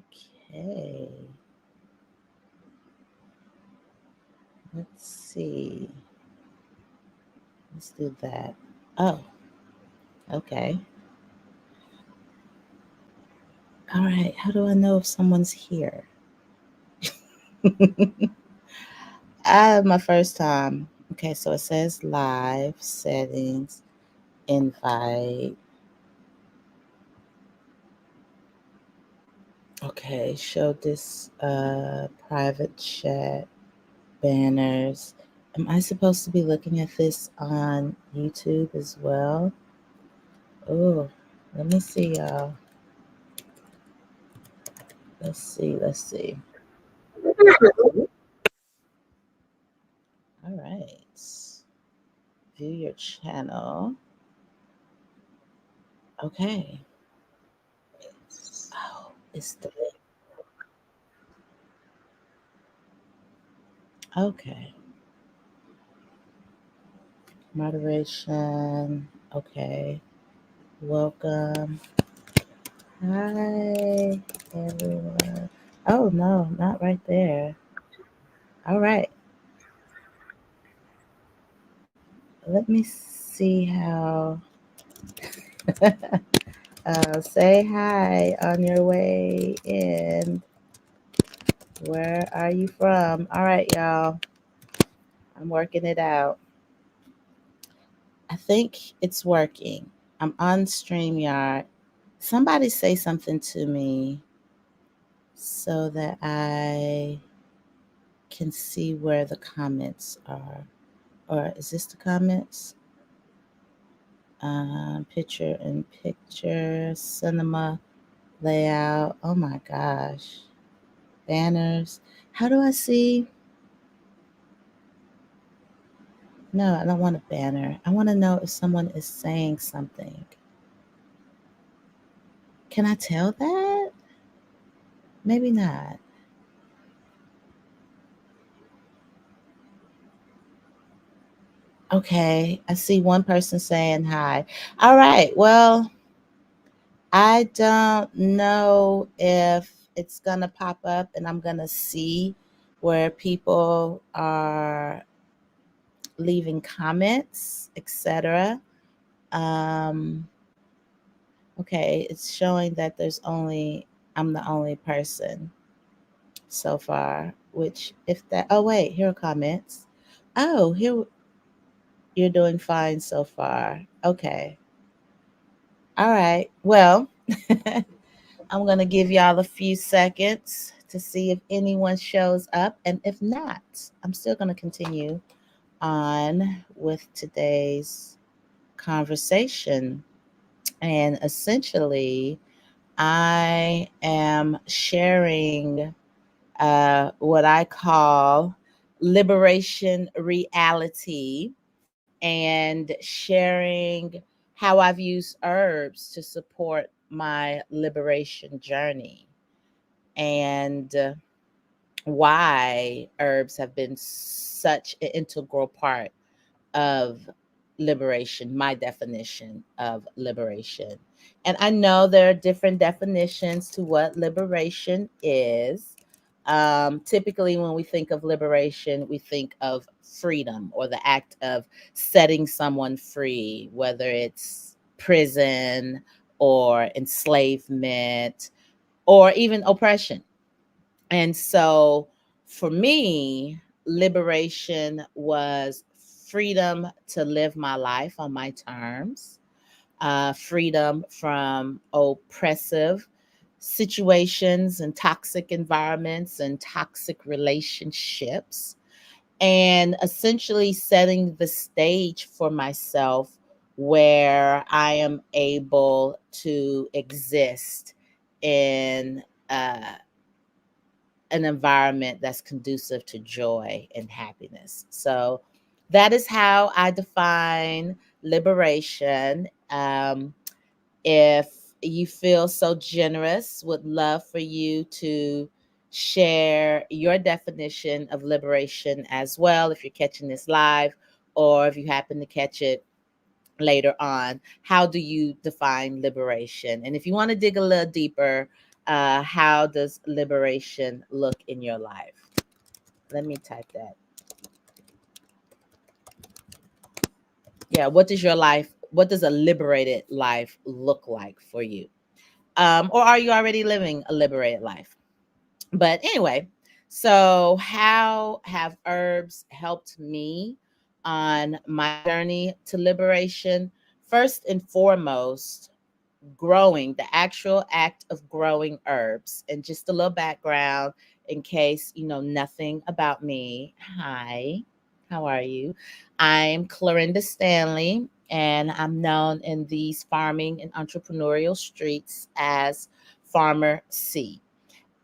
Okay. Let's see. Let's do that. Oh, okay. All right. How do I know if someone's here? My first time. Okay, so it says live settings, invite. Okay, show this private chat, banners. Am I supposed to be looking at this on YouTube as well? Oh, let me see, y'all. Let's see. All right. View your channel. Okay. Oh, it's the okay. Moderation. Okay. Welcome. Hi, everyone. Oh, no, not right there. All right. Let me see how. Say hi on your way in. Where are you from? All right, y'all. I'm working it out. I think it's working. I'm on StreamYard. Somebody say something to me so that I can see where the comments are. Or is this the comments? Picture in picture, cinema, layout. Oh my gosh. Banners. How do I see? No, I don't want a banner. I want to know if someone is saying something. Can I tell that? Maybe not. Okay, I see one person saying hi. All right, well, I don't know if it's going to pop up and I'm going to see where people are leaving comments, etc. Um, okay, it's showing that I'm the only person so far, which if that, oh wait, here are comments. Oh, here, you're doing fine so far. Okay. All right. Well, I'm going to give y'all a few seconds to see if anyone shows up. And if not, I'm still going to continue on with today's conversation. And essentially, I am sharing what I call liberation reality and sharing how I've used herbs to support my liberation journey and why herbs have been such an integral part of liberation, my definition of liberation. And I know there are different definitions to what liberation is. Typically, when we think of liberation, we think of freedom or the act of setting someone free, whether it's prison or enslavement or even oppression. And so for me, liberation was freedom to live my life on my terms, freedom from oppressive situations and toxic environments and toxic relationships, and essentially setting the stage for myself where I am able to exist in an environment that's conducive to joy and happiness. So that is how I define liberation. If you feel so generous, would love for you to share your definition of liberation as well if you're catching this live or if you happen to catch it later on. How do you define liberation? And if you want to dig a little deeper, How does liberation look in your life? Let me type that. Yeah, what does your life, what does a liberated life look like for you? Or are you already living a liberated life? But anyway, so how have herbs helped me on my journey to liberation? First and foremost, growing, the actual act of growing herbs. And just a little background in case you know nothing about me. Hi, how are you? I'm Clarinda Stanley, and I'm known in these farming and entrepreneurial streets as Farmer C.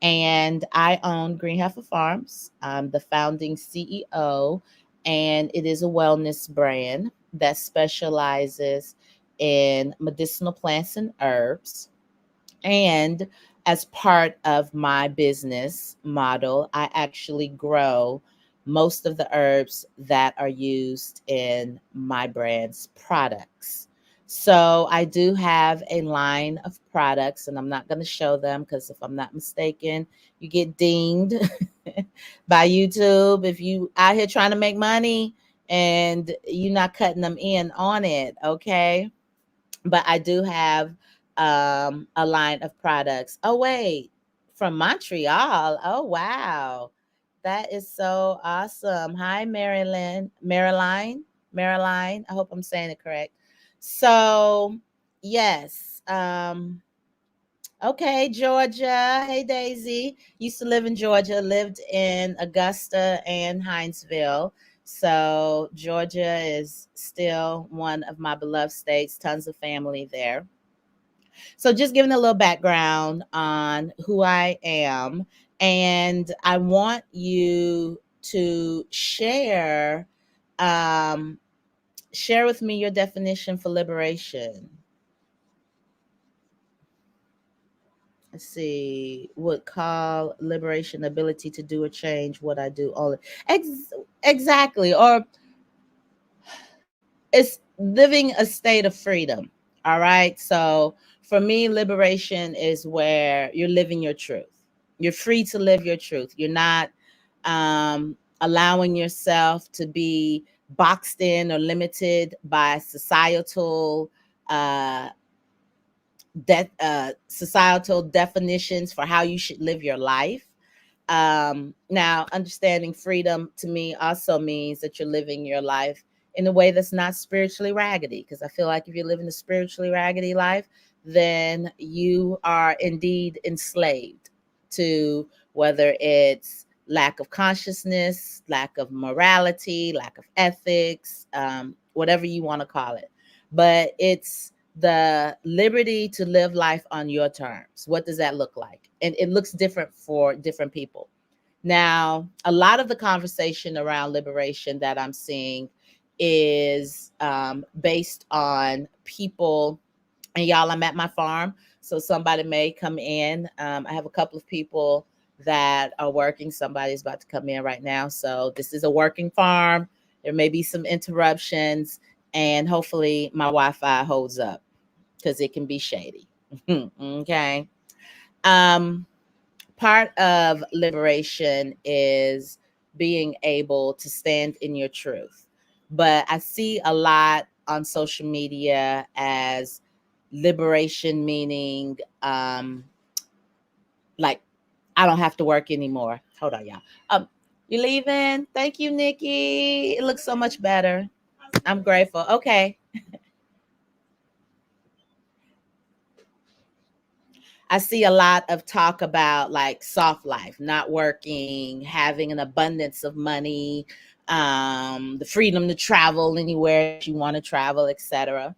And I own Green Heifer Farms. I'm the founding CEO, and it is a wellness brand that specializes in medicinal plants and herbs. And as part of my business model, I actually grow most of the herbs that are used in my brand's products. So I do have a line of products, and I'm not going to show them because if I'm not mistaken, you get dinged by YouTube if you out here trying to make money and you're not cutting them in on it, okay? But I do have a line of products. Oh wait, from Montreal. Oh wow. That is so awesome. Hi Marilyn, Marilyn. I hope I'm saying it correct. So, yes. Okay, Georgia. Hey Daisy. Used to live in Georgia, lived in Augusta and Hinesville. So Georgia is still one of my beloved states, tons of family there. So just giving a little background on who I am. And I want you to um, share with me your definition for liberation. Let's see, would call liberation ability to do or change what I do. Exactly. Or it's living a state of freedom. All right. So for me, liberation is where you're living your truth. You're free to live your truth. You're not allowing yourself to be boxed in or limited by uh, societal definitions for how you should live your life. Now, understanding freedom to me also means that you're living your life in a way that's not spiritually raggedy. Because I feel like if you're living a spiritually raggedy life, then you are indeed enslaved to whether it's lack of consciousness, lack of morality, lack of ethics, whatever you want to call it. But it's the liberty to live life on your terms. What does that look like? And it looks different for different people. Now, a lot of the conversation around liberation that I'm seeing is based on people, and y'all, I'm at my farm, so somebody may come in. I have a couple of people that are working. Somebody's about to come in right now. So this is a working farm. There may be some interruptions, and hopefully my Wi-Fi holds up because it can be shady. Okay. Um, Part of liberation is being able to stand in your truth. But I see a lot on social media as liberation meaning like I don't have to work anymore. Hold on, y'all. You leaving? Thank you, Nikki. It looks so much better. I'm grateful. Okay. I see a lot of talk about like soft life, not working, having an abundance of money, the freedom to travel anywhere that you want to travel, etc.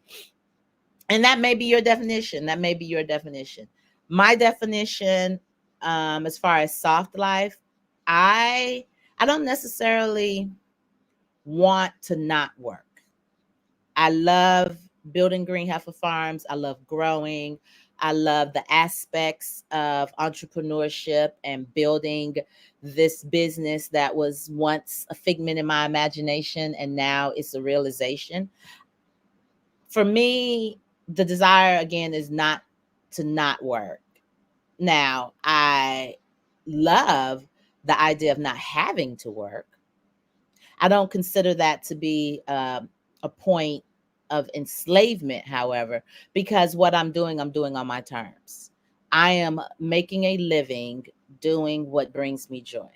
And that may be your definition. That may be your definition. My definition, as far as soft life, I I don't necessarily want to not work. I love building green heifer farms. I love growing. I love the aspects of entrepreneurship and building this business that was once a figment in my imagination and now it's a realization. For me, the desire again is not to not work. Now, I love the idea of not having to work. I don't consider that to be a point of enslavement, however, because what I'm doing on my terms. I am making a living doing what brings me joy.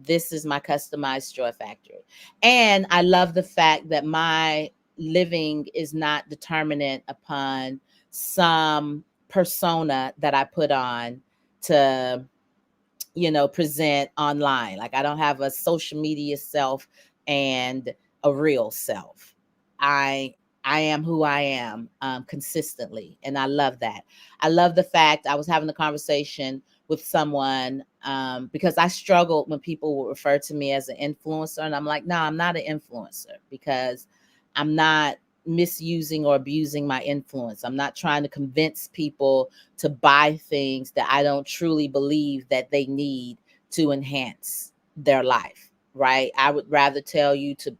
This is my customized joy factory. And I love the fact that my living is not determinant upon some persona that I put on to, present online. Like, I don't have a social media self and a real self. I I am who I am, consistently, and I love that. I love the fact I was having a conversation with someone, because I struggled when people would refer to me as an influencer, and I'm like, no, I'm not an influencer because I'm not misusing or abusing my influence. I'm not trying to convince people to buy things that I don't truly believe that they need to enhance their life, right? I would rather tell you to,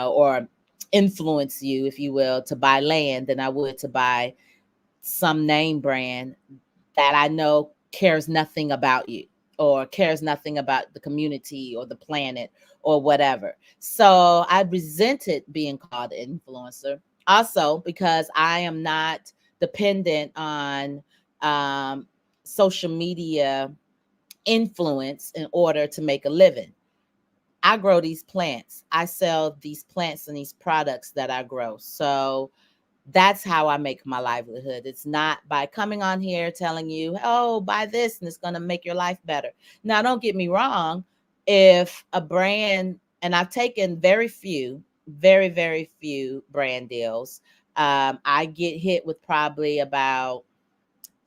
or influence you, if you will, to buy land than I would to buy some name brand that I know cares nothing about you or cares nothing about the community or the planet or whatever. So I resented being called an influencer. Also, because I am not dependent on um, social media influence in order to make a living. I grow these plants. I sell these plants and these products that I grow. So that's how I make my livelihood. It's not by coming on here telling you, oh, buy this and it's going to make your life better. Now, don't get me wrong. If a brand, and I've taken very, very few brand deals, I get hit with probably about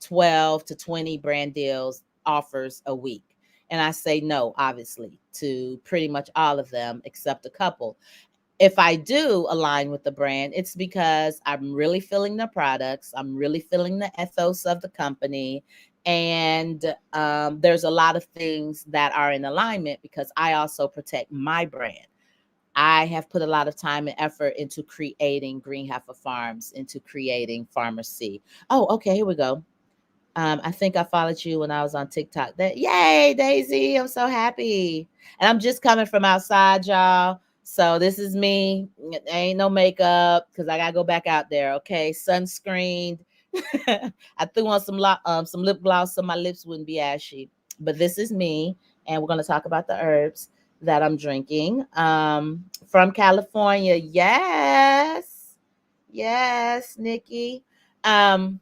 12 to 20 brand deals offers a week. And I say no, obviously, to pretty much all of them except a couple. If I do align with the brand, it's because I'm really feeling the products, I'm really feeling the ethos of the company. And there's a lot of things that are in alignment because I also protect my brand. I have put a lot of time and effort into creating Green Heifer Farms, into creating Farmer C. Oh, okay, here we go. I think I followed you when I was on TikTok. That yay, Daisy! I'm so happy, and I'm just coming from outside, y'all. So this is me. Ain't no makeup because I gotta go back out there. Okay, sunscreened. I threw on some lip gloss so my lips wouldn't be ashy. But this is me, and we're gonna talk about the herbs that I'm drinking. From California. Yes, yes, Nikki. Um,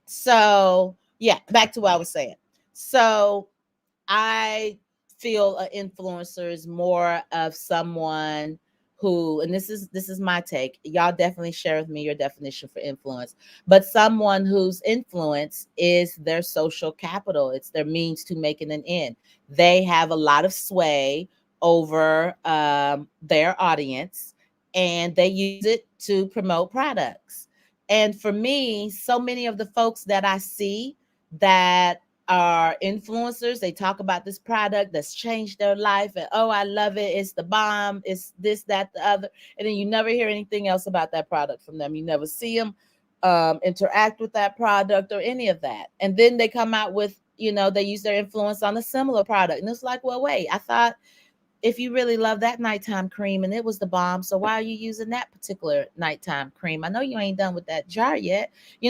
so yeah, back to what I was saying. So I feel an influencer is more of someone who, and this is my take. Y'all definitely share with me your definition for influence, but someone whose influence is their social capital. It's their means to making an end. They have a lot of sway over their audience, and they use it to promote products. And for me, so many of the folks that I see that are influencers, they talk about this product that's changed their life, and oh, I love it, it's the bomb, it's this, that, the other, and then you never hear anything else about that product from them. You never see them interact with that product or any of that. And then they come out with, they use their influence on a similar product, and it's like, well, wait, I thought if you really love that nighttime cream and it was the bomb, so why are you using that particular nighttime cream? I know you ain't done with that jar yet. I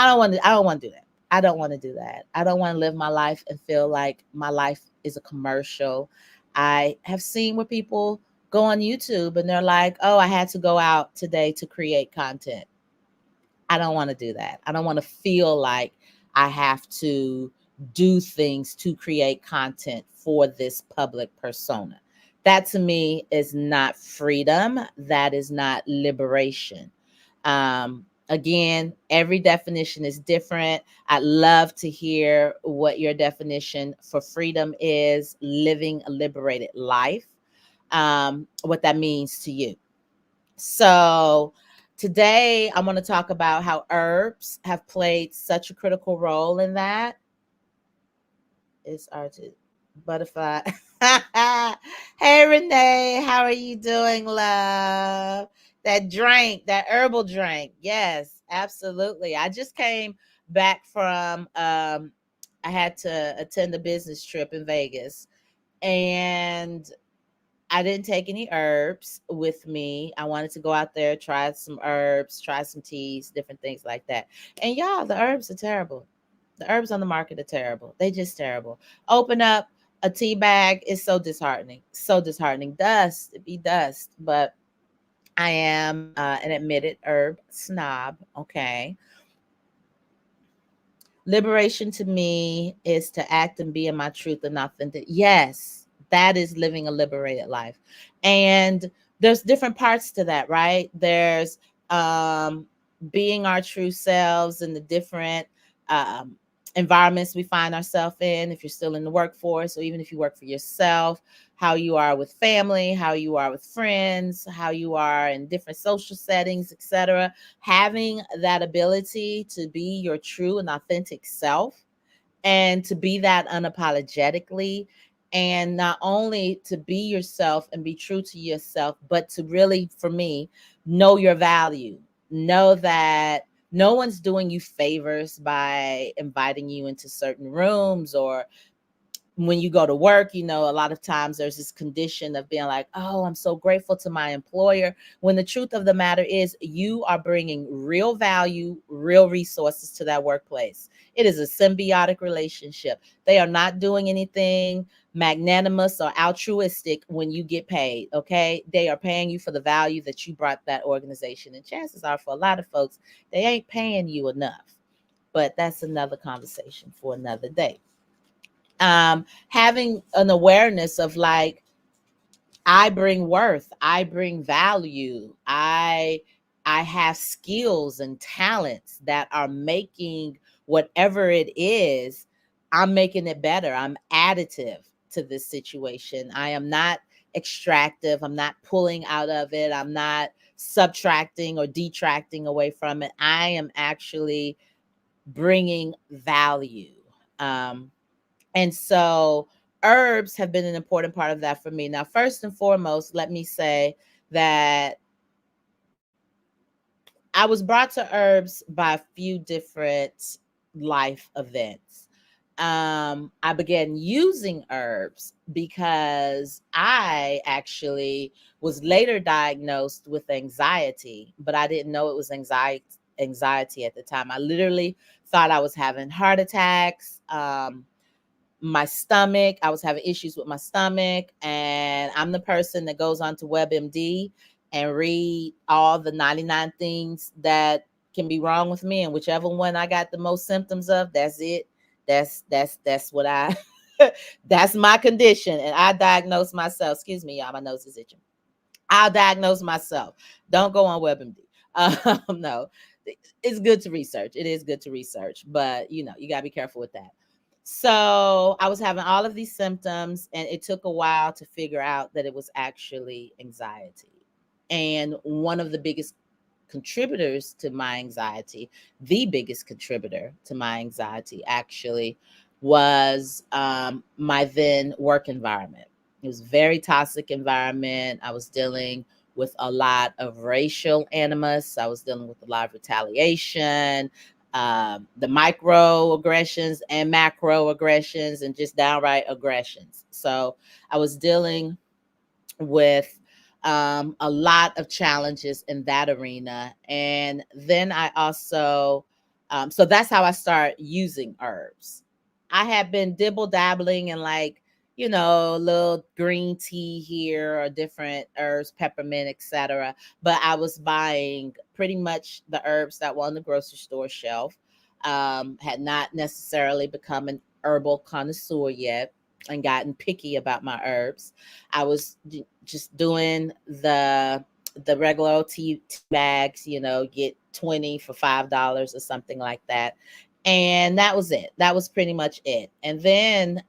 don't want to do that. I don't want to do that. I don't want to live my life and feel like my life is a commercial. I have seen where people go on YouTube and they're like, oh, I had to go out today to create content. I don't want to do that. I don't want to feel like I have to do things to create content for this public persona. That to me is not freedom. That is not liberation. Again, every definition is different. I'd love to hear what your definition for freedom is, living a liberated life, what that means to you. So, today I want to talk about how herbs have played such a critical role in that. It's artist butterfly. Hey Renee, how are you doing, love? That drink, that herbal drink. Yes, absolutely. I just came back from I had to attend a business trip in Vegas, and I didn't take any herbs with me. I wanted to go out there, try some herbs, try some teas, different things like that. And y'all, the herbs are terrible. The herbs on the market are terrible. They just terrible. Open up a tea bag is so disheartening. So disheartening. Dust, it be dust. But I am an admitted herb snob. Okay. Liberation to me is to act and be in my truth and authentic. Yes, that is living a liberated life. And there's different parts to that, right? There's um being our true selves in the different um environments we find ourselves in, if you're still in the workforce or even if you work for yourself, how you are with family, how you are with friends, how you are in different social settings, etc. Having that ability to be your true and authentic self and to be that unapologetically, and not only to be yourself and be true to yourself, but to really, for me, know your value. Know that no one's doing you favors by inviting you into certain rooms, or when you go to work, a lot of times there's this condition of being like, oh, I'm so grateful to my employer. When the truth of the matter is, you are bringing real value, real resources to that workplace. It is a symbiotic relationship. They are not doing anything magnanimous or altruistic when you get paid. Okay. They are paying you for the value that you brought that organization. And chances are, for a lot of folks, they ain't paying you enough. But that's another conversation for another day. Having an awareness of like, I bring worth, I bring value, I have skills and talents that are making whatever it is, I'm making it better. I'm additive to this situation. I am not extractive. I'm not pulling out of it. I'm not subtracting or detracting away from it. I am actually bringing value. Um, and so herbs have been an important part of that for me. Now, first and foremost, let me say that I was brought to herbs by a few different life events. I began using herbs because I actually was later diagnosed with anxiety, but I didn't know it was anxiety at the time. I literally thought I was having heart attacks. My stomach, I was having issues with my stomach, and I'm the person that goes on to WebMD and read all the 99 things that can be wrong with me, and whichever one I got the most symptoms of, that's it. That's what I that's my condition, and I diagnose myself. Excuse me, y'all, my nose is itching. I'll diagnose myself. Don't go on WebMD. No, it's good to research. It is good to research, but you gotta be careful with that. So I was having all of these symptoms, and it took a while to figure out that it was actually anxiety. And one of the biggest contributors to my anxiety, the biggest contributor to my anxiety actually, was my then work environment. It was a very toxic environment. I was dealing with a lot of racial animus. I was dealing with a lot of retaliation, the microaggressions and macroaggressions, and just downright aggressions. So I was dealing with a lot of challenges in that arena. And then I also, so that's how I started using herbs. I had been dibble dabbling in like, little green tea here or different herbs, peppermint, etc. But I was buying pretty much the herbs that were on the grocery store shelf. Had not necessarily become an herbal connoisseur yet and gotten picky about my herbs. I was just doing the regular old tea bags, get 20 for $5 or something like that. And that was it. That was pretty much it. And then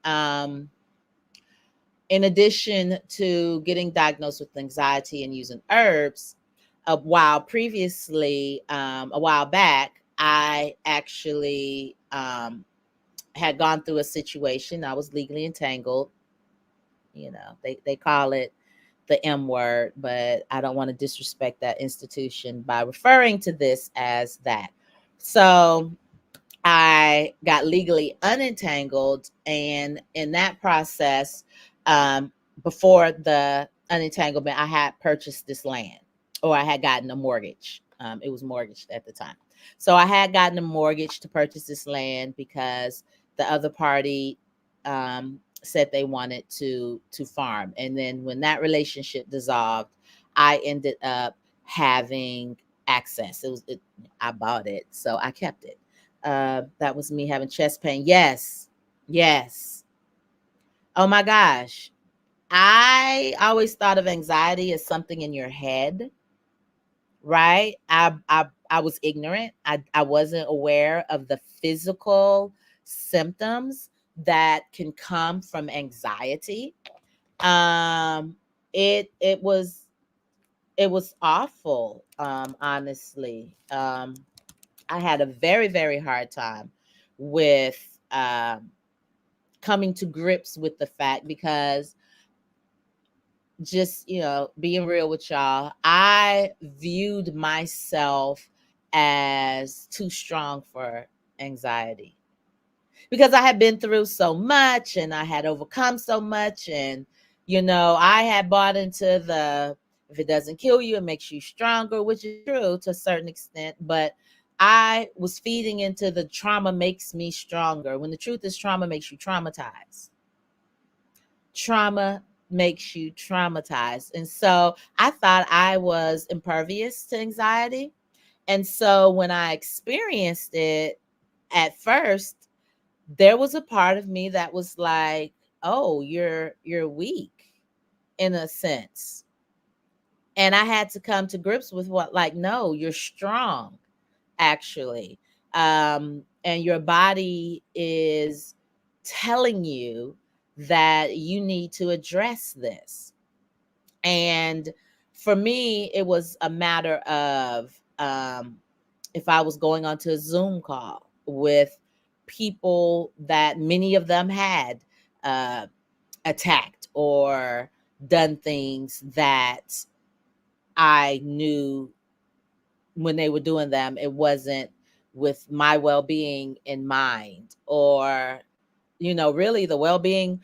in addition to getting diagnosed with anxiety and using herbs, a while back, I actually had gone through a situation. I was legally entangled. They call it the M word, but I don't want to disrespect that institution by referring to this as that. So I got legally unentangled, and in that process, um, before the unentanglement, I had purchased this land, or I had gotten a mortgage. It was mortgaged at the time, so I had gotten a mortgage to purchase this land because the other party said they wanted to farm, and then when that relationship dissolved, I ended up having access. I bought it, so I kept it. That was me having chest pain. Yes. Yes. Oh my gosh. I always thought of anxiety as something in your head, right? I was ignorant. I wasn't aware of the physical symptoms that can come from anxiety. Um it it was awful, honestly. I had a very, very hard time with coming to grips with the fact, because just, being real with y'all, I viewed myself as too strong for anxiety because I had been through so much and I had overcome so much. And, I had bought into the, if it doesn't kill you, it makes you stronger, which is true to a certain extent. But I was feeding into the trauma makes me stronger, when the truth is trauma makes you traumatized. Trauma makes you traumatized. And so I thought I was impervious to anxiety. And so when I experienced it at first, there was a part of me that was like, "Oh, you're weak in a sense." And I had to come to grips with what, like, no, you're strong actually. And your body is telling you that you need to address this. And for me, it was a matter of, if I was going onto a Zoom call with people that many of them had uh, attacked or done things that I knew when they were doing them, it wasn't with my well being in mind, or, really the well being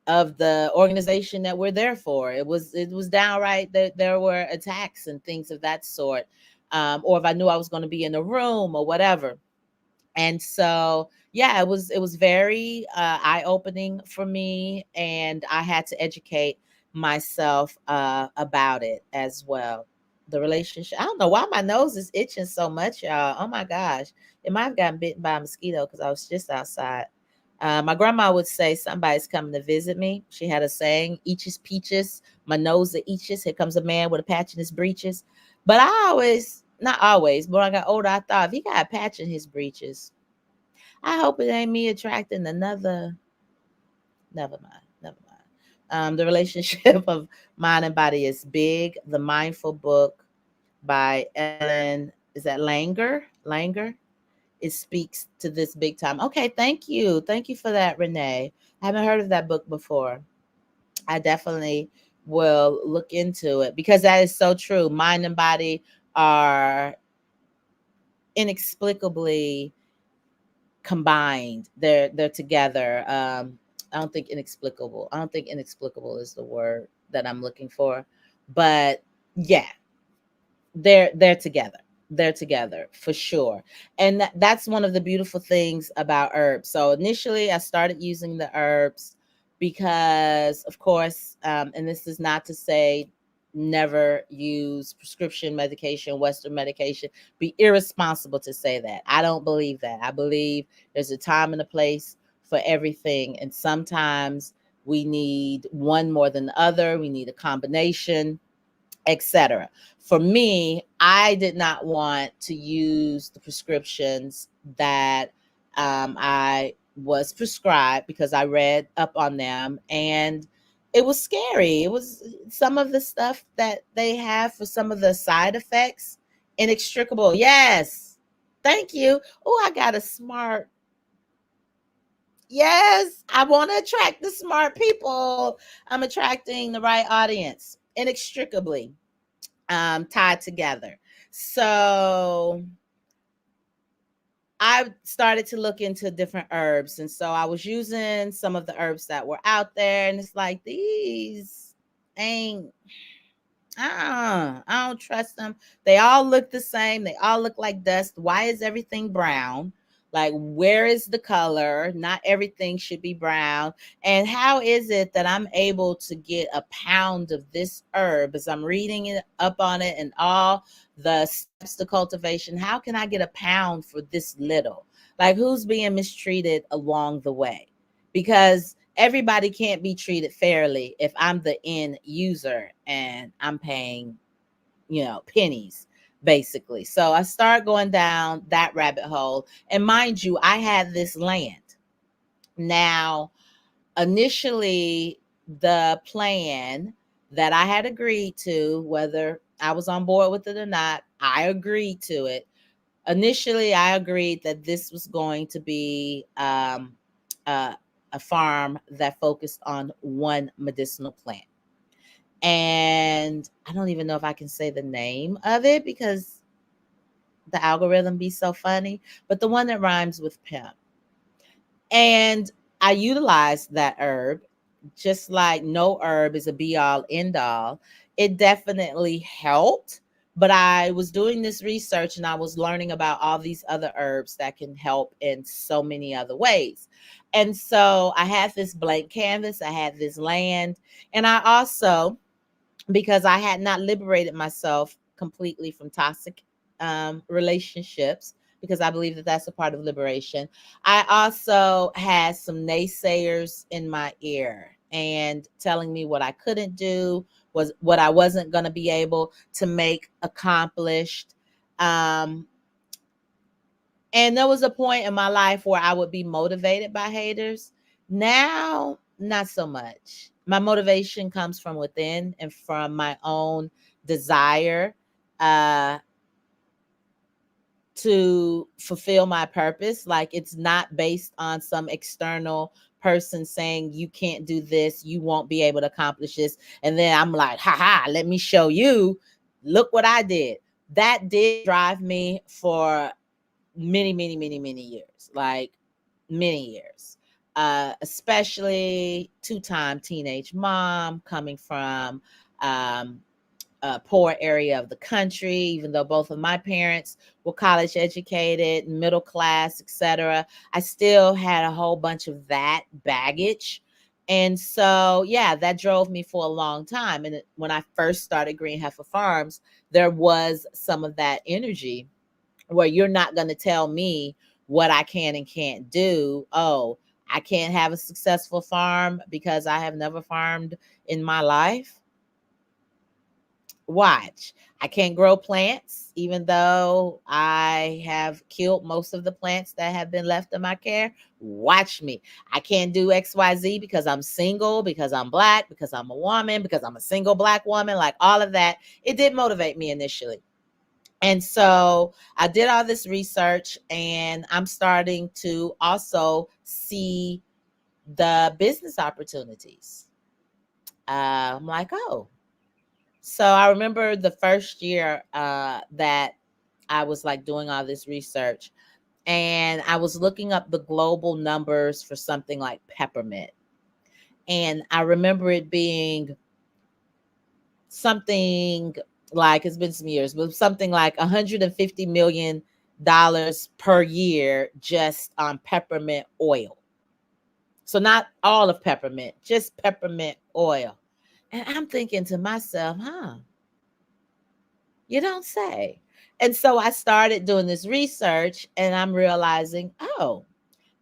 of the organization that we're there for. It was downright that there were attacks and things of that sort. Or if I knew I was going to be in a room or whatever. And so, yeah, it was very eye opening for me, and I had to educate myself about it as well. The relationship. I don't know why my nose is itching so much, y'all. Oh my gosh, it might have gotten bitten by a mosquito because I was just outside. My grandma would say somebody's coming to visit me. She had a saying, "Eaches peaches, my nose it itches. Here comes a man with a patch in his breeches." But I always, not always, but when I got older, I thought, if he got a patch in his breeches, I hope it ain't me attracting another. Never mind. Never mind. The relationship of mind and body is big. The Mindful Book by Ellen. Is that Langer? Langer. It speaks to this big time. Okay, thank you. Thank you for that, Renee. I haven't heard of that book before. I definitely will look into it because that is so true. Mind and body are inexplicably combined. They're together. I don't think inexplicable is the word that I'm looking for. But yeah, they're together. They're together for sure. And that's one of the beautiful things about herbs. So initially I started using the herbs because, of course, and this is not to say never use prescription medication, Western medication. Be irresponsible to say that. I don't believe that. I believe there's a time and a place for everything, and sometimes we need one more than the other. We need a combination, etc. For me, I did not want to use the prescriptions that I was prescribed because I read up on them, and it was scary. It was some of the stuff that they have for some of the side effects inextricable. Yes. Thank you. Oh, I got a smart. Yes, I want to attract the smart people. I'm attracting the right audience inextricably tied together. So I started to look into different herbs. And so I was using some of the herbs that were out there. And it's like, these ain't, I don't trust them. They all look the same. They all look like dust. Why is everything brown? Like, where is the color? Not everything should be brown. And how is it that I'm able to get a pound of this herb as I'm reading it up on it and all the steps to cultivation? How can I get a pound for this little? Like, who's being mistreated along the way? Because everybody can't be treated fairly if I'm the end user and I'm paying, pennies basically. So I start going down that rabbit hole. And mind you, I had this land. Now, initially, the plan that I had agreed to, whether I was on board with it or not, I agreed to it. Initially, I agreed that this was going to be uh, a farm that focused on one medicinal plant. And I don't even know if I can say the name of it because the algorithm be so funny, but the one that rhymes with pimp. And I utilized that herb, just like no herb is a be all end all. It definitely helped, but I was doing this research and I was learning about all these other herbs that can help in so many other ways. And so I had this blank canvas, I had this land, and I also, because I had not liberated myself completely from toxic relationships, because I believe that that's a part of liberation. I also had some naysayers in my ear and telling me what I couldn't do, was what I wasn't going to be able to make accomplished. Um, and there was a point in my life where I would be motivated by haters. Now, not so much. My motivation comes from within and from my own desire uh, to fulfill my purpose. Like, it's not based on some external person saying, you can't do this, you won't be able to accomplish this. And then I'm like, haha, let me show you. Look what I did. That did drive me for many, many, many, many years, like many years. Especially two-time teenage mom coming from um, a poor area of the country, even though both of my parents were college educated, middle class, etc. I still had a whole bunch of that baggage. And so, yeah, that drove me for a long time. And when I first started Green Heifer Farms, there was some of that energy where you're not going to tell me what I can and can't do. Oh, I can't have a successful farm because I have never farmed in my life. Watch. I can't grow plants, even though I have killed most of the plants that have been left in my care. Watch me. I can't do XYZ because I'm single, because I'm Black, because I'm a woman, because I'm a single Black woman, like all of that. It did motivate me initially. And so I did all this research and I'm starting to also see the business opportunities. I'm like, oh. So I remember the first year that I was like doing all this research and I was looking up the global numbers for something like peppermint. And I remember it being something like, it's been some years, but something like $150 million per year just on peppermint oil. So not all of peppermint, just peppermint oil. And I'm thinking to myself, you don't say. And so I started doing this research and I'm realizing, oh,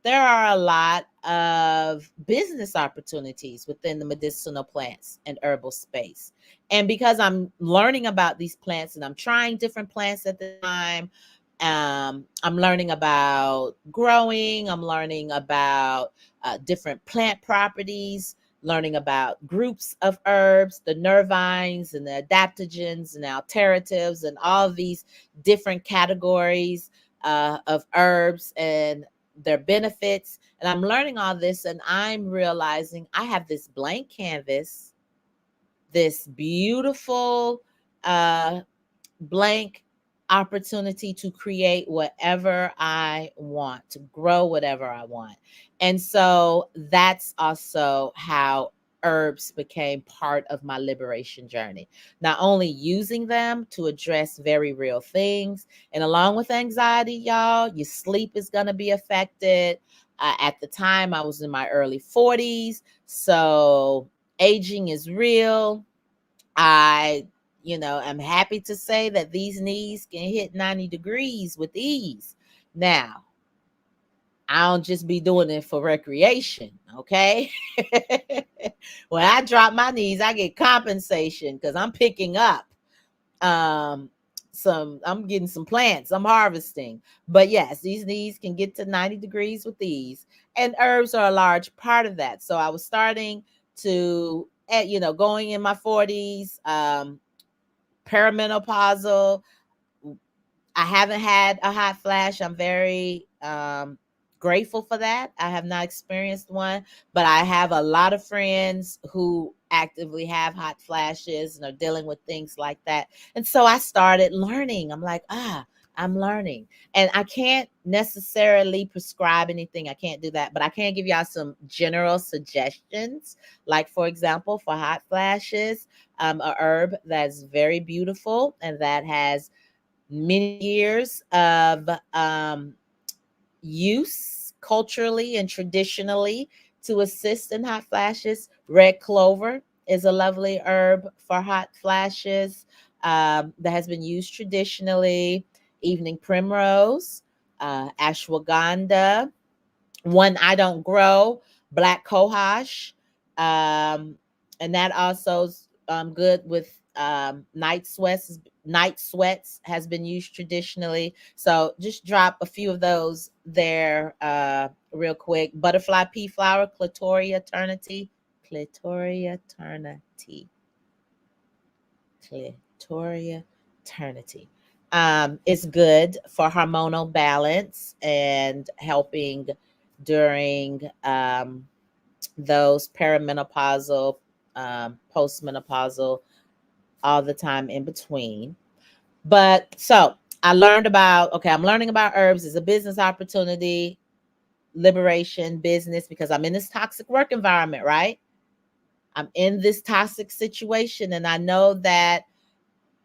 there are a lot of business opportunities within the medicinal plants and herbal space. And because I'm learning about these plants and I'm trying different plants at the time, I'm learning about growing, I'm learning about different plant properties, learning about groups of herbs, the nervines and the adaptogens and alteratives, and all of these different categories of herbs and their benefits. And I'm learning all this and I'm realizing I have this blank canvas, this beautiful blank opportunity to create whatever I want, to grow whatever I want. And so that's also how herbs became part of my liberation journey. Not only using them to address very real things, and along with anxiety, y'all, your sleep is going to be affected. At the time, I was in my early 40s. So aging is real. I, am happy to say that these knees can hit 90 degrees with ease. Now, I don't just be doing it for recreation, okay? When I drop my knees, I get compensation because I'm picking up um I'm getting some plants, I'm harvesting. But yes, these knees can get to 90 degrees with ease, and herbs are a large part of that. So I was starting to going in my 40s, perimenopausal. I haven't had a hot flash. I'm very grateful for that. I have not experienced one, but I have a lot of friends who actively have hot flashes and are dealing with things like that. And so I started learning. I'm like, I'm learning. And I can't necessarily prescribe anything. I can't do that, but I can give y'all some general suggestions. Like, for example, for hot flashes, a herb that's very beautiful and that has many years of use culturally and traditionally to assist in hot flashes. Red clover is a lovely herb for hot flashes that has been used traditionally. Evening primrose, ashwagandha, one I don't grow, black cohosh, um, and that also's good with night sweats. Night sweats has been used traditionally. So just drop a few of those there real quick. Butterfly pea flower, clitoria eternity, clitoria eternity. It's good for hormonal balance and helping during those perimenopausal, postmenopausal, all the time in between. But so I learned about, okay, I'm learning about herbs as a business opportunity, liberation, business, because I'm in this toxic work environment, right? I'm in this toxic situation, and I know that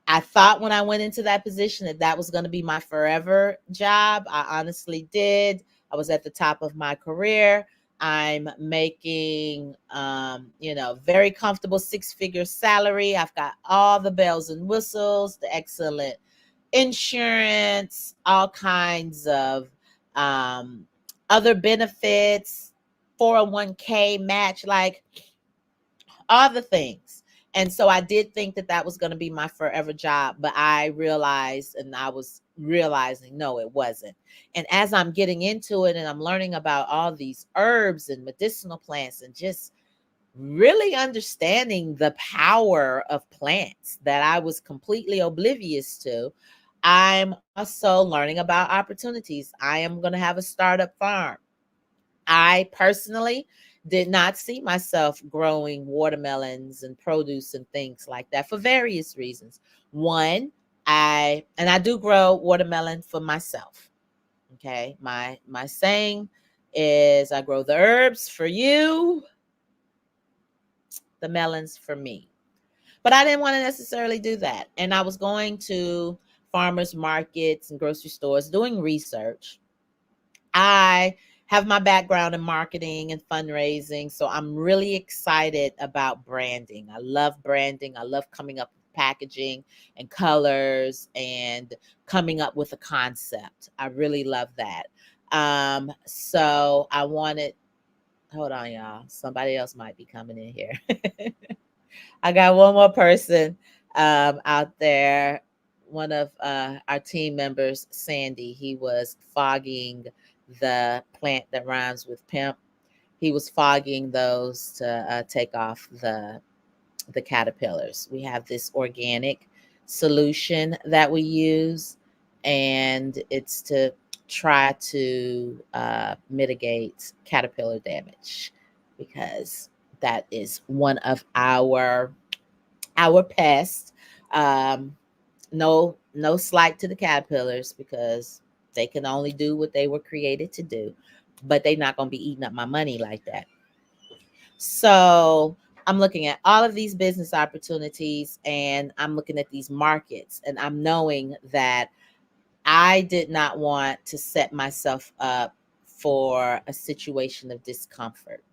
I thought when I went into that position that that was going to be my forever job. I honestly did. I was at the top of my career. I'm making, very comfortable six-figure salary. I've got all the bells and whistles, the excellent insurance, all kinds of um, other benefits, 401k match, like all the things. And so I did think that that was going to be my forever job, but I realized, and I was realizing, no, it wasn't. And as I'm getting into it and I'm learning about all these herbs and medicinal plants and just really understanding the power of plants that I was completely oblivious to, I'm also learning about opportunities. I am going to have a startup farm. I personally did not see myself growing watermelons and produce and things like that for various reasons. One, I do grow watermelon for myself. Okay. My saying is I grow the herbs for you, the melons for me. But I didn't want to necessarily do that. And I was going to farmers markets and grocery stores doing research. I have my background in marketing and fundraising, so I'm really excited about branding. I love branding. I love coming up with packaging and colors and coming up with a concept. I really love that. So I wanted, hold on, y'all. Somebody else might be coming in here. I got one more person out there. One of our team members, Sandy, he was fogging the plant that rhymes with pimp. He was fogging those to take off the caterpillars. We have this organic solution that we use, and it's to try to mitigate caterpillar damage because that is one of our pests. Um, No slight to the caterpillars, because they can only do what they were created to do, but they're not going to be eating up my money like that. So I'm looking at all of these business opportunities, and I'm looking at these markets, and I'm knowing that I did not want to set myself up for a situation of discomfort,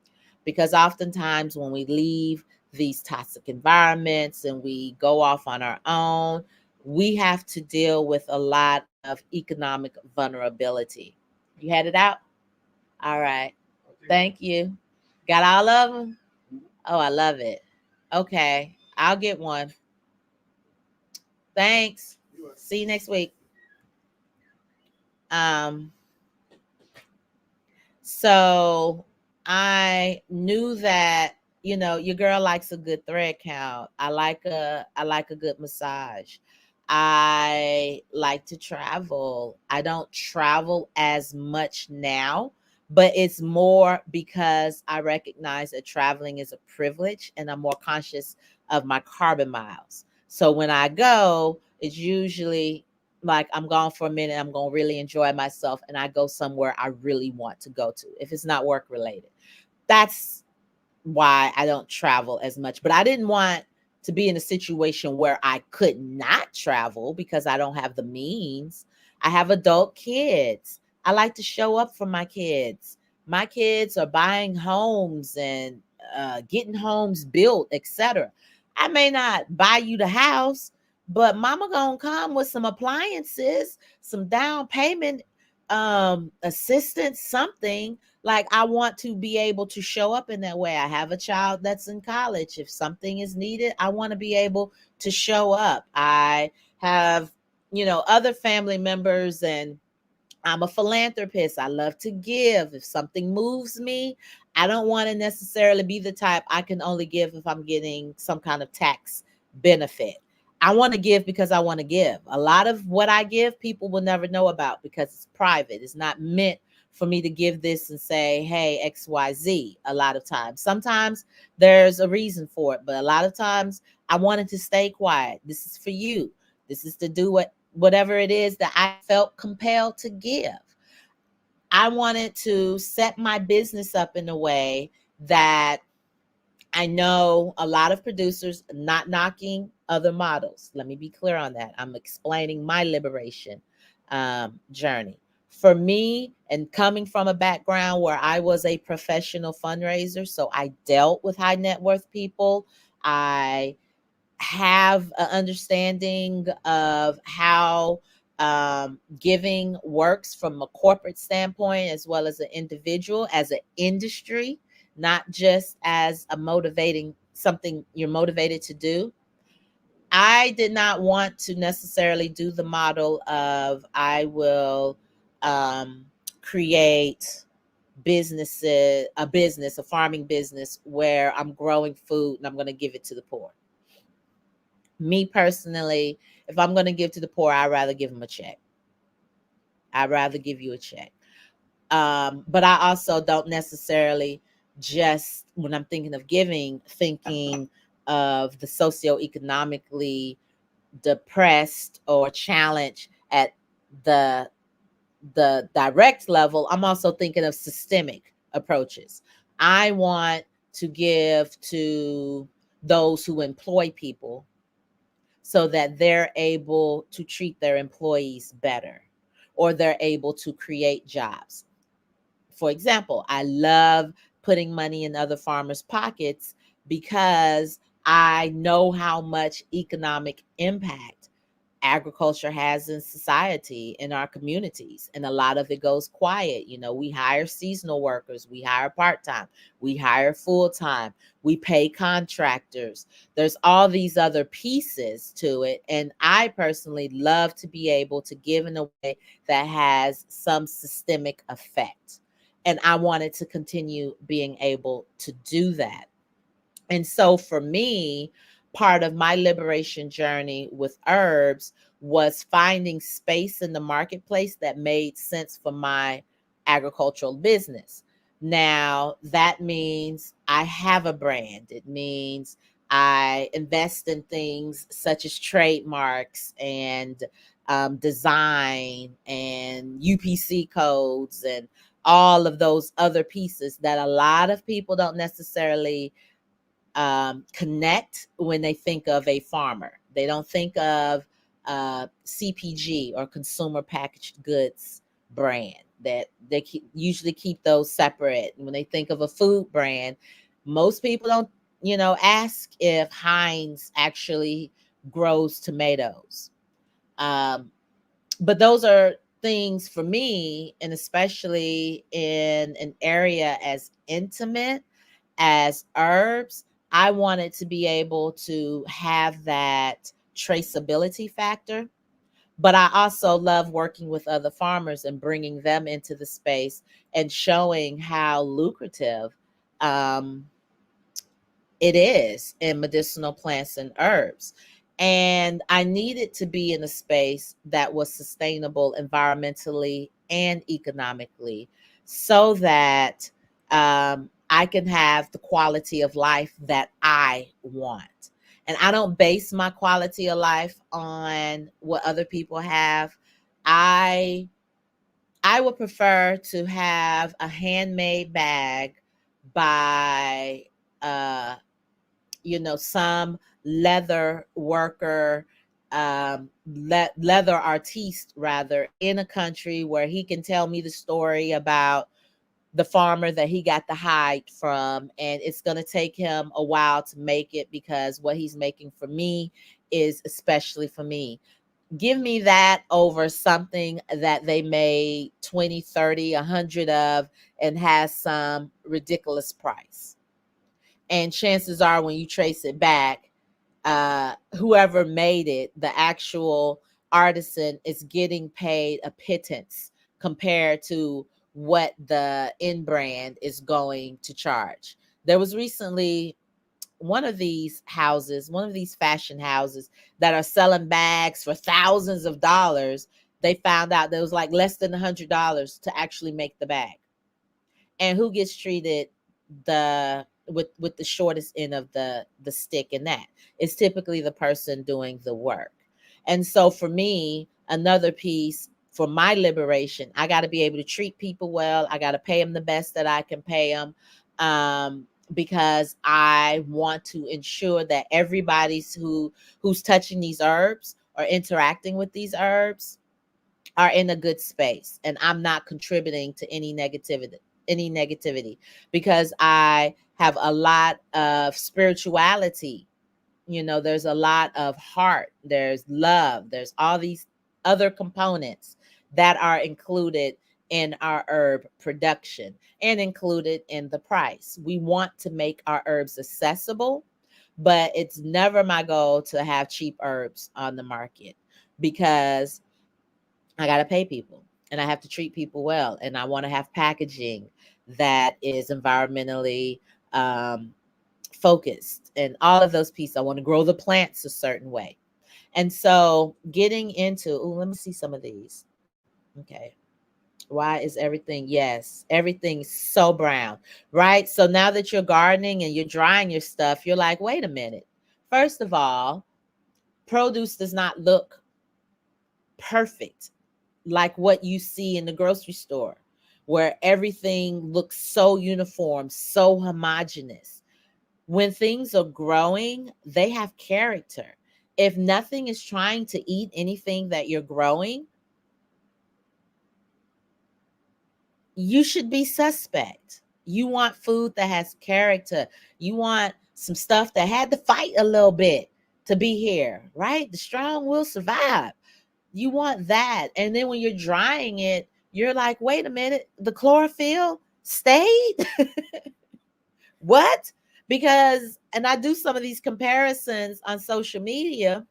because oftentimes when we leave these toxic environments and we go off on our own, we have to deal with a lot of economic vulnerability. You had it out? All right. Thank you. Got all of them? Oh, I love it. Okay. I'll get one. Thanks. See you next week. Um, So I knew that, your girl likes a good thread count. I like a good massage. I like to travel. I don't travel as much now, but it's more because I recognize that traveling is a privilege, and I'm more conscious of my carbon miles. So when I go, it's usually like I'm gone for a minute, I'm going to really enjoy myself, and I go somewhere I really want to go to if it's not work related. That's why I don't travel as much. But I didn't want to be in a situation where I could not travel because I don't have the means. I have adult kids. I like to show up for my kids. My kids are buying homes and getting homes built, etc. I may not buy you the house, but mama gonna come with some appliances, some down payment assistance, something. Like, I want to be able to show up in that way. I have a child that's in college. If something is needed, I want to be able to show up. I have, other family members, and I'm a philanthropist. I love to give. If something moves me, I don't want to necessarily be the type I can only give if I'm getting some kind of tax benefit. I want to give because I want to give. A lot of what I give, people will never know about because it's private. It's not meant for me to give this and say, hey, XYZ, a lot of times. Sometimes there's a reason for it, but a lot of times I wanted to stay quiet. This is for you. This is to do whatever it is that I felt compelled to give. I wanted to set my business up in a way that I know a lot of producers, not knocking other models. Let me be clear on that. I'm explaining my liberation journey. For me, and coming from a background where I was a professional fundraiser, so I dealt with high net worth people. I have an understanding of how giving works from a corporate standpoint, as well as an individual, as an industry, not just as a motivating something you're motivated to do. I did not want to necessarily do the model of I will um, create a farming business where I'm growing food and I'm going to give it to the poor. Me personally, if I'm going to give to the poor, I'd rather give them a check. I'd rather give you a check. But I also don't necessarily, just when I'm thinking of giving, thinking of the socioeconomically depressed or challenged at the direct level. I'm also thinking of systemic approaches. I want to give to those who employ people so that they're able to treat their employees better, or they're able to create jobs. For example, I love putting money in other farmers' pockets because I know how much economic impact agriculture has in society, in our communities, and a lot of it goes quiet. We hire seasonal workers, we hire part-time, we hire full-time, we pay contractors. There's all these other pieces to it, and I personally love to be able to give in a way that has some systemic effect, and I wanted to continue being able to do that. And so for me, part of my liberation journey with herbs was finding space in the marketplace that made sense for my agricultural business. Now, that means I have a brand. It means I invest in things such as trademarks and design and UPC codes and all of those other pieces that a lot of people don't necessarily connect when they think of a farmer. They don't think of CPG or consumer packaged goods brand. That they usually keep those separate. When they think of a food brand, most people don't, ask if Heinz actually grows tomatoes. Um, but those are things for me, and especially in an area as intimate as herbs, I wanted to be able to have that traceability factor. But I also love working with other farmers and bringing them into the space and showing how lucrative um, it is in medicinal plants and herbs. And I needed to be in a space that was sustainable environmentally and economically so that I can have the quality of life that I want. And I don't base my quality of life on what other people have. I I would prefer to have a handmade bag by uh some leather worker, leather artiste rather, in a country where he can tell me the story about the farmer that he got the hide from, and it's going to take him a while to make it because what he's making for me is especially for me. Give me that over something that they made 20, 30, 100 of and has some ridiculous price. And chances are, when you trace it back, whoever made it, the actual artisan, is getting paid a pittance compared to what the in brand is going to charge. There was recently one of these fashion houses that are selling bags for thousands of dollars. They found out there was like less than $100 to actually make the bag. And who gets treated with the shortest end of the stick in that? It's typically the person doing the work. And so for me, another piece for my liberation, I got to be able to treat people well. I got to pay them the best that I can pay them, because I want to ensure that everybody's who's touching these herbs or interacting with these herbs are in a good space, and I'm not contributing to any negativity, because I have a lot of spirituality. There's a lot of heart, there's love, there's all these other components that are included in our herb production and included in the price. We want to make our herbs accessible, but it's never my goal to have cheap herbs on the market, because I got to pay people and I have to treat people well. And I want to have packaging that is environmentally um, focused and all of those pieces. I want to grow the plants a certain way. And so getting into, let me see some of these. Okay. Why is everything? Yes, everything's so brown, right? So now that you're gardening and you're drying your stuff, you're like, wait a minute. First of all, produce does not look perfect like what you see in the grocery store, where everything looks so uniform, so homogenous. When things are growing, they have character. If nothing is trying to eat anything that you're growing, you should be suspect. You want food that has character. You want some stuff that had to fight a little bit to be here, right? The strong will survive. You want that. And then when you're drying it, you're like, wait a minute, the chlorophyll stayed? What? Because, and I do some of these comparisons on social media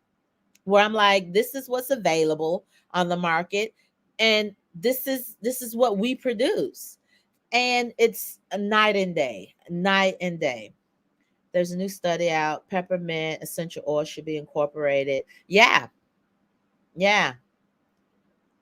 where I'm like, this is what's available on the market, and this is what we produce. And it's a night and day, night and day. There's a new study out, peppermint essential oil should be incorporated. Yeah, yeah.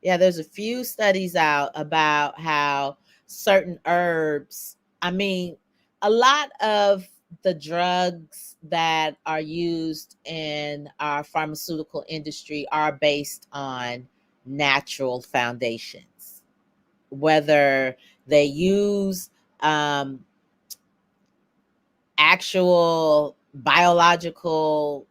Yeah, there's a few studies out about how certain herbs, I mean, a lot of the drugs that are used in our pharmaceutical industry are based on natural foundations, whether they use um, actual biological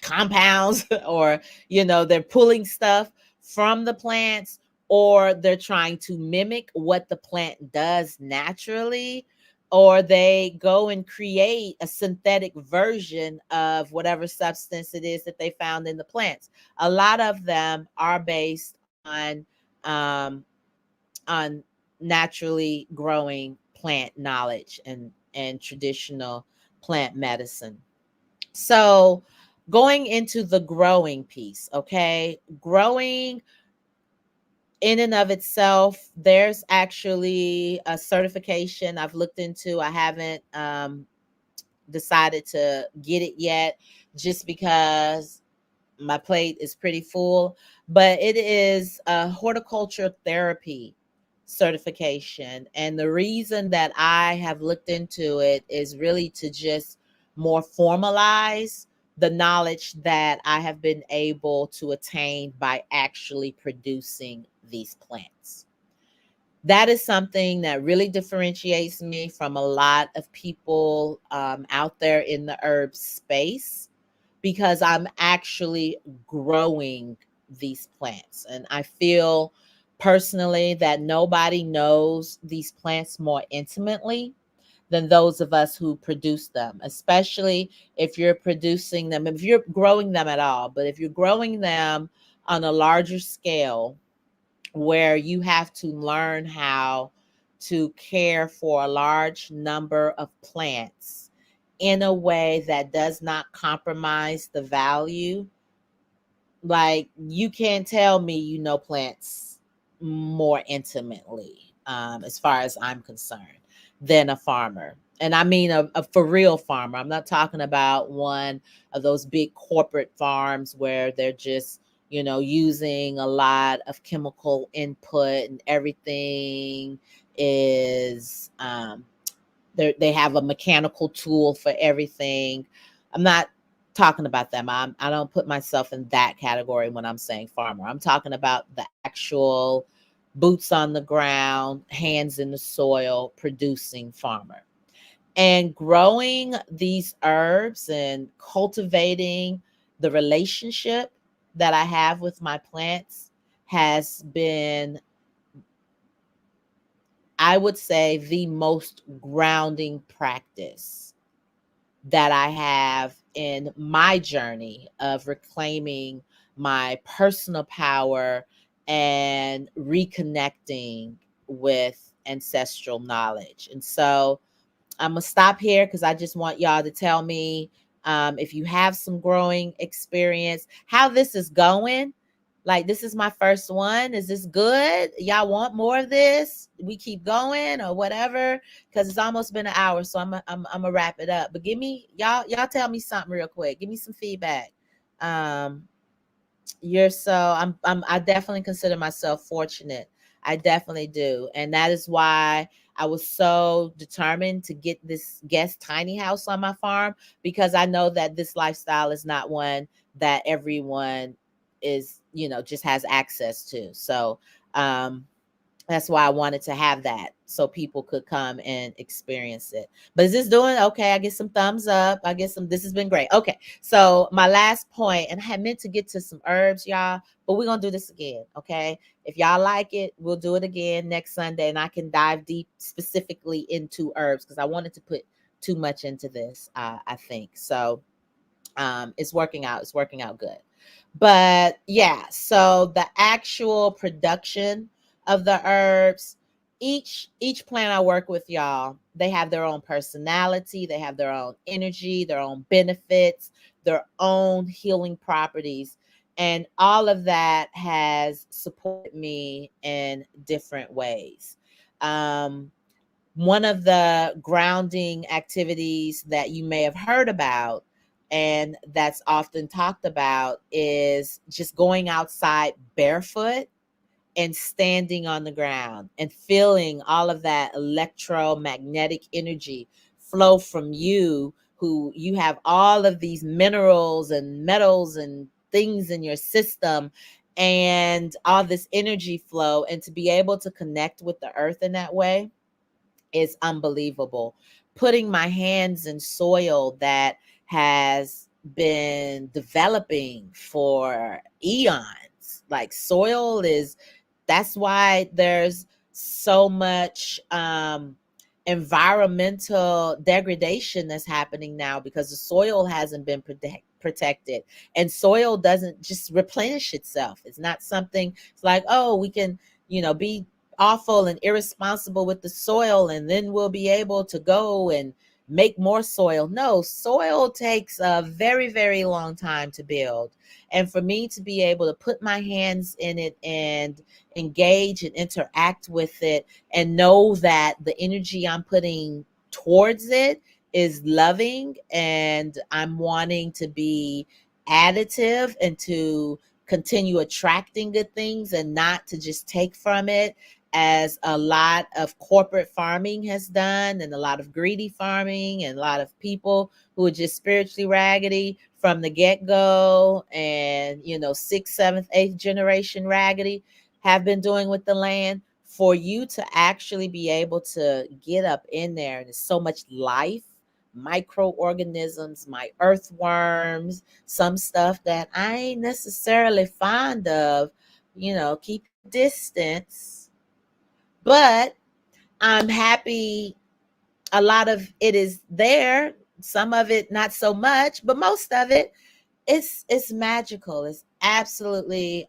compounds or they're pulling stuff from the plants, or they're trying to mimic what the plant does naturally, or they go and create a synthetic version of whatever substance it is that they found in the plants. A lot of them are based um, on naturally growing plant knowledge and traditional plant medicine. So, going into the growing piece, okay? Growing in and of itself, there's actually a certification I've looked into. I haven't decided to get it yet just because my plate is pretty full, but it is a horticulture therapy certification. And the reason that I have looked into it is really to just more formalize the knowledge that I have been able to attain by actually producing these plants. That is something that really differentiates me from a lot of people out there in the herb space, because I'm actually growing these plants. And I feel personally that nobody knows these plants more intimately than those of us who produce them, especially if you're producing them, if you're growing them at all. But if you're growing them on a larger scale, where you have to learn how to care for a large number of plants in a way that does not compromise the value. Like, you can't tell me plants more intimately, as far as I'm concerned, than a farmer. And I mean a for real farmer. I'm not talking about one of those big corporate farms where they're just using a lot of chemical input and everything is they have a mechanical tool for everything. I'm not talking about them. I don't put myself in that category when I'm saying farmer. I'm talking about the actual boots on the ground, hands in the soil, producing farmer. And growing these herbs and cultivating the relationship that I have with my plants has been, I would say, the most grounding practice that I have in my journey of reclaiming my personal power and reconnecting with ancestral knowledge. And so I'm going to stop here because I just want y'all to tell me, if you have some growing experience, how this is going. Like, this is my first one. Is this good? Y'all want more of this? We keep going or whatever? Because it's almost been an hour, so I'm gonna wrap it up. But give me y'all tell me something real quick. Give me some feedback. Um, I definitely consider myself fortunate. I definitely do. And that is why I was so determined to get this guest tiny house on my farm, because I know that this lifestyle is not one that everyone is, just has access to. So, that's why I wanted to have that so people could come and experience it. But is this doing okay? I get some thumbs up. I get some. This has been great. Okay. So my last point, and I had meant to get to some herbs, y'all, but we're going to do this again. Okay. If y'all like it, we'll do it again next Sunday, and I can dive deep specifically into herbs because I wanted to put too much into this, I think. So it's working out. It's working out good. But yeah, so the actual production of the herbs, each plant I work with, y'all, they have their own personality, they have their own energy, their own benefits, their own healing properties. And all of that has supported me in different ways. One of the grounding activities that you may have heard about and that's often talked about is just going outside barefoot and standing on the ground and feeling all of that electromagnetic energy flow from you, who you have all of these minerals and metals and things in your system, and all this energy flow, and to be able to connect with the earth in that way is unbelievable. Putting my hands in soil that has been developing for eons. Like soil is, that's why there's so much environmental degradation that's happening now, because the soil hasn't been protected, and soil doesn't just replenish itself. It's not something, it's like, oh, we can, be awful and irresponsible with the soil, and then we'll be able to go and make more soil. No, soil takes a very, very long time to build. And for me to be able to put my hands in it and engage and interact with it, and know that the energy I'm putting towards it is loving, and I'm wanting to be additive and to continue attracting good things and not to just take from it, as a lot of corporate farming has done, and a lot of greedy farming, and a lot of people who are just spiritually raggedy from the get-go, and sixth, seventh, eighth generation raggedy have been doing with the land. For you to actually be able to get up in there, and there's so much life, microorganisms, my earthworms, some stuff that I ain't necessarily fond of, keep distance. But I'm happy a lot of it is there. Some of it not so much, but most of it, it's magical. It's absolutely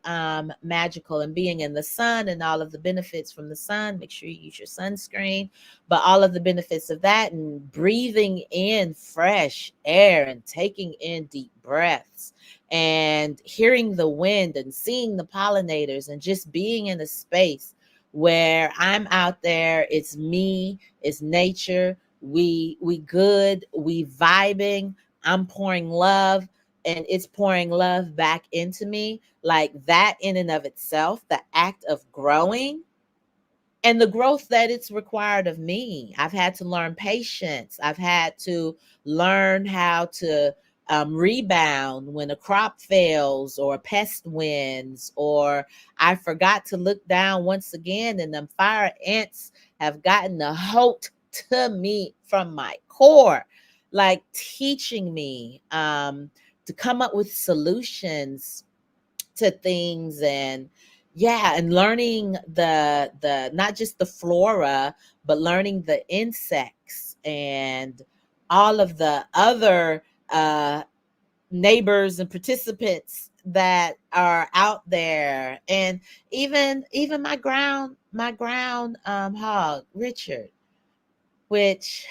magical. And being in the sun and all of the benefits from the sun, make sure you use your sunscreen, but all of the benefits of that, and breathing in fresh air and taking in deep breaths and hearing the wind and seeing the pollinators, and just being in a space where I'm out there, it's me, it's nature, we good, we vibing, I'm pouring love, and it's pouring love back into me. Like that in and of itself, the act of growing and the growth that it's required of me. I've had to learn patience. I've had to learn how to rebound when a crop fails, or a pest wins, or I forgot to look down once again, and them fire ants have gotten a hold to me from my core, like teaching me to come up with solutions to things. And yeah, and learning the not just the flora, but learning the insects and all of the other uh neighbors and participants that are out there. And even my ground hog Richard, which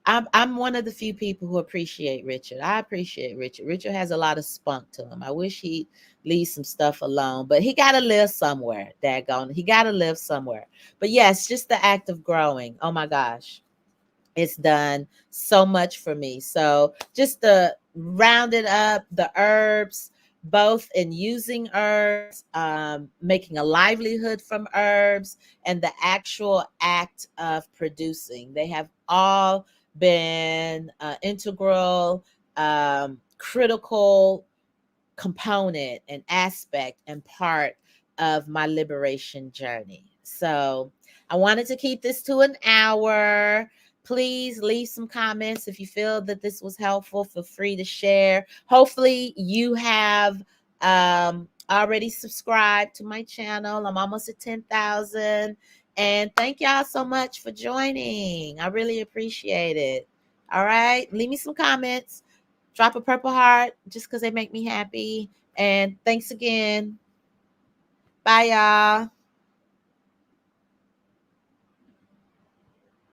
I'm one of the few people who appreciate Richard. I appreciate Richard. Richard has a lot of spunk to him. I wish he'd leave some stuff alone, but he got to live somewhere. Daggone, he got to live somewhere. But yes, just the act of growing. Oh my gosh, it's done so much for me. So just to round it up, the herbs, both in using herbs, making a livelihood from herbs, and the actual act of producing, they have all been integral, critical component and aspect and part of my liberation journey. So I wanted to keep this to an hour. Please leave some comments if you feel that this was helpful. Feel free to share. Hopefully you have already subscribed to my channel. I'm almost at 10,000. And thank y'all so much for joining. I really appreciate it. All right. Leave me some comments. Drop a purple heart just because they make me happy. And thanks again. Bye, y'all.